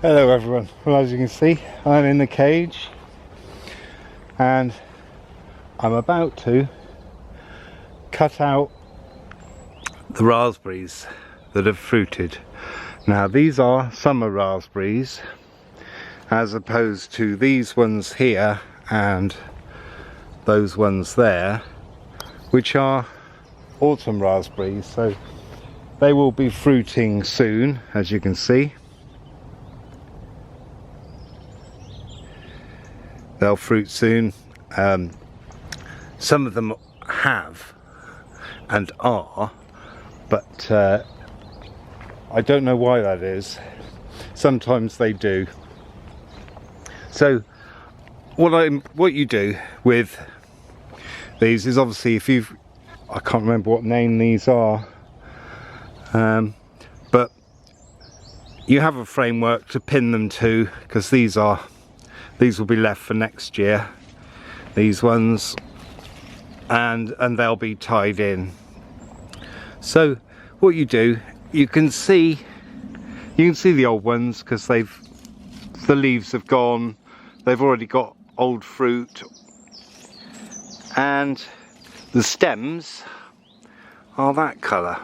Hello everyone. Well, as you can see, I'm in the cage and I'm about to cut out the raspberries that have fruited. Now these are summer raspberries as opposed to these ones here and those ones there, which are autumn raspberries. So they will be fruiting soon, as you can see. They'll fruit soon. Some of them have and are, but I don't know why that is. Sometimes they do. So what you do with these is, obviously, if you've, I can't remember what name these are, but you have a framework to pin them to, because these will be left for next year, these ones, and they'll be tied in. So what you do, you can see the old ones because the leaves have gone, they've already got old fruit, and the stems are that colour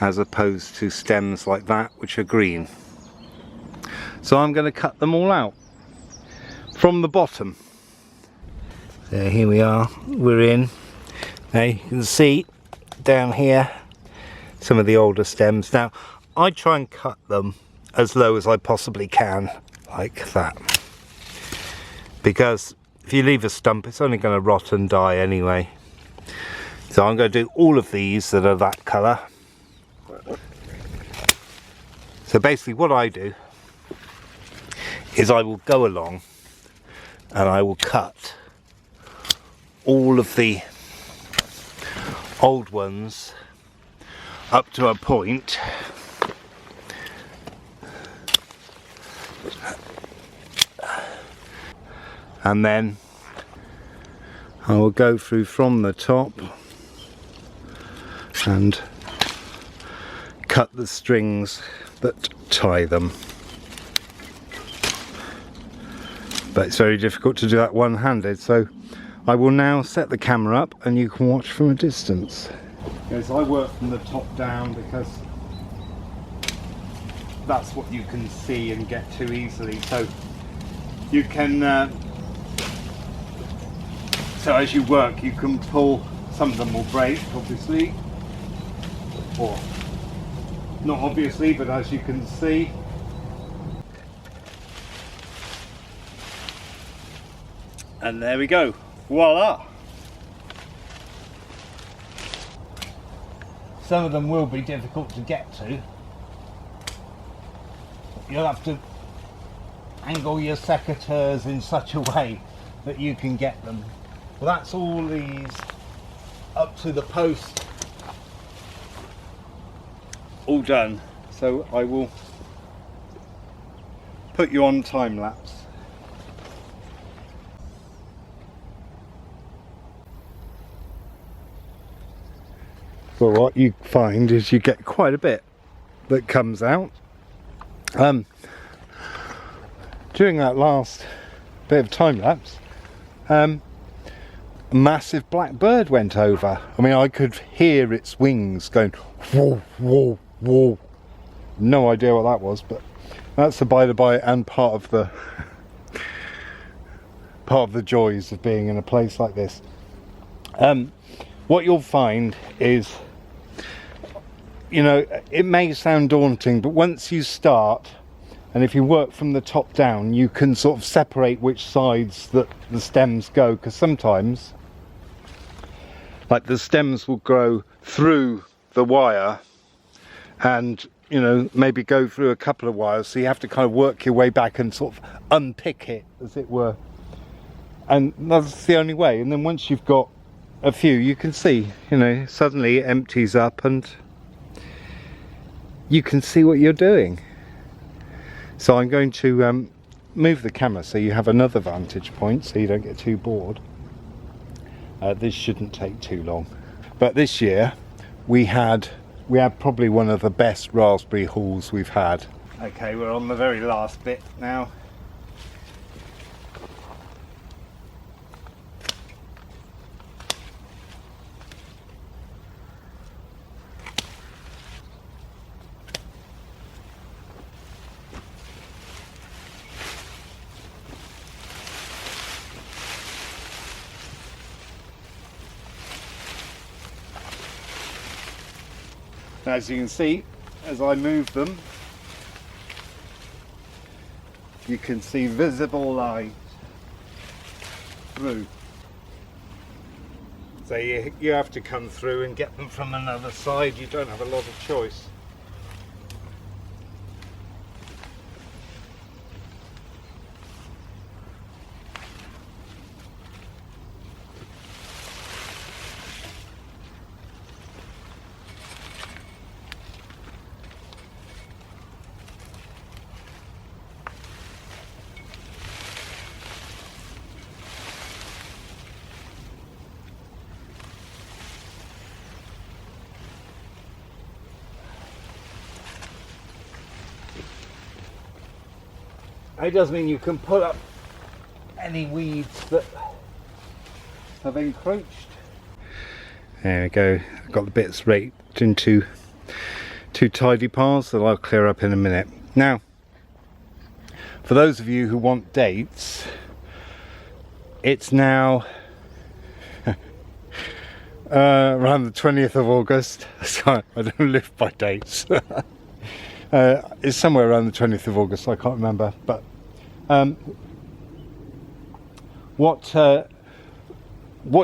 as opposed to stems like that which are green. So I'm going to cut them all out from the bottom. So here we are, we're in. Now you can see down here some of the older stems. Now I try and cut them as low as I possibly can, like that, because if you leave a stump it's only going to rot and die anyway. So I'm going to do all of these that are that colour. So basically what I do is I will go along and I will cut all of the old ones up to a point, and then I will go through from the top and cut the strings that tie them. But it's very difficult to do that one-handed, so I will now set the camera up and you can watch from a distance. Because I work from the top down because that's what you can see and get to easily. So you can, so as you work you can pull, some of them will break obviously, or not obviously, but as you can see. And there we go, voila! Some of them will be difficult to get to. You'll have to angle your secateurs in such a way that you can get them. Well, that's all these up to the post all done. So I will put you on time lapse. Well, what you find is you get quite a bit that comes out. During that last bit of time lapse, a massive black bird went over. I mean, I could hear its wings going whoa, whoa, whoa. No idea what that was, but that's the by the by and part of the joys of being in a place like this. What you'll find is, you know, it may sound daunting, but once you start, and if you work from the top down, you can sort of separate which sides that the stems go, because sometimes, like, the stems will grow through the wire and, you know, maybe go through a couple of wires, so you have to kind of work your way back and sort of unpick it, as it were. And that's the only way. And then once you've got a few, you can see, you know, suddenly it empties up and you can see what you're doing. So I'm going to move the camera so you have another vantage point so you don't get too bored. This shouldn't take too long. But this year we had probably one of the best raspberry hauls we've had. Okay, we're on the very last bit now. As you can see, as I move them, you can see visible lines through. So you have to come through and get them from another side. You don't have a lot of choice. It does mean you can pull up any weeds that have encroached. There we go. I've got the bits raked into two tidy piles that I'll clear up in a minute. Now, for those of you who want dates, it's now around the 20th of August. Sorry, I don't live by dates. It's somewhere around the 20th of August, I can't remember, but what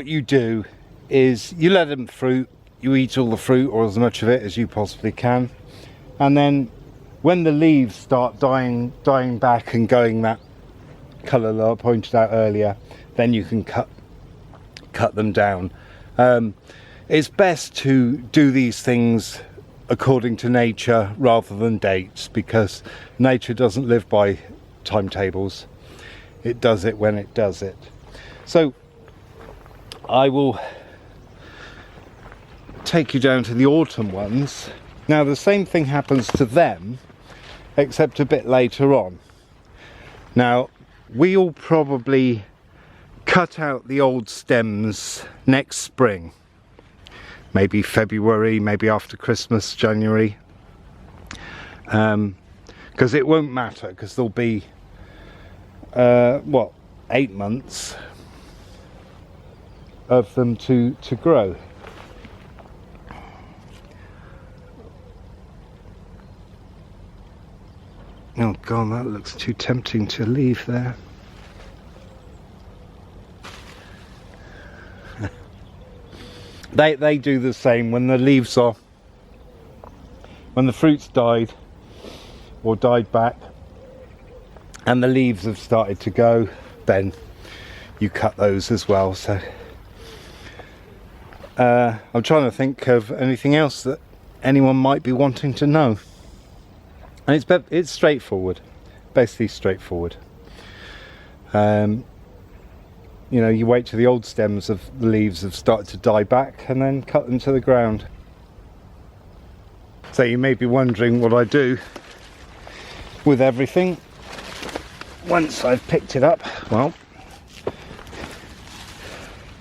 you do is you let them fruit, you eat all the fruit or as much of it as you possibly can, and then when the leaves start dying back and going that colour that I pointed out earlier, then you can cut them down. It's best to do these things according to nature rather than dates, because nature doesn't live by timetables. It does it when it does it. So I will take you down to the autumn ones. Now the same thing happens to them, except a bit later on. Now we'll probably cut out the old stems next spring, maybe February, maybe after Christmas, January, because it won't matter, because there'll be 8 months of them to grow. Oh god, that looks too tempting to leave there. They do the same when the leaves are, when the fruit's died or died back and the leaves have started to go, then you cut those as well. So I'm trying to think of anything else that anyone might be wanting to know, and it's straightforward, basically straightforward. You know, you wait till the old stems of the leaves have started to die back and then cut them to the ground. So you may be wondering what I do with everything once I've picked it up. Well,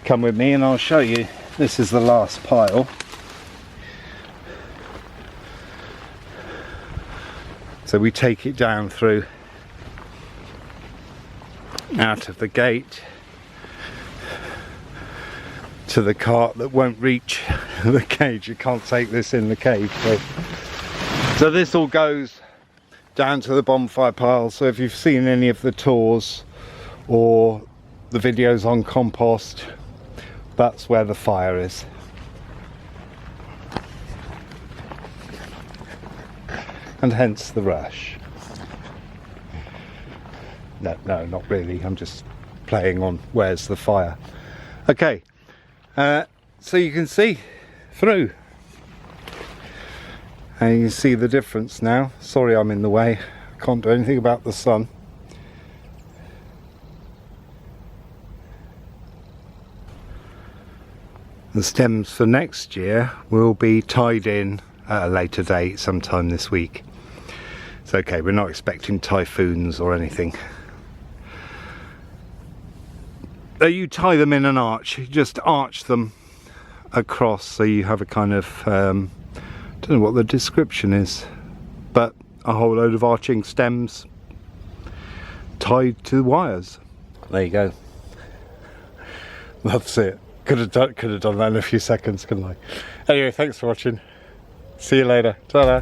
come with me and I'll show you. This is the last pile. So we take it down through out of the gate to the cart that won't reach the cage. You can't take this in the cage. So this all goes down to the bonfire pile. So if you've seen any of the tours or the videos on compost, that's where the fire is. And hence the rush. No, not really. I'm just playing on where's the fire. Okay. So you can see through, and you can see the difference now. Sorry I'm in the way, I can't do anything about the sun. The stems for next year will be tied in at a later date, sometime this week. It's okay, we're not expecting typhoons or anything. You tie them in an arch, you just arch them across so you have a kind of, don't know what the description is, but a whole load of arching stems tied to the wires. There you go. That's it. Could have done that in a few seconds, couldn't I? Anyway, thanks for watching. See you later. Ta-da.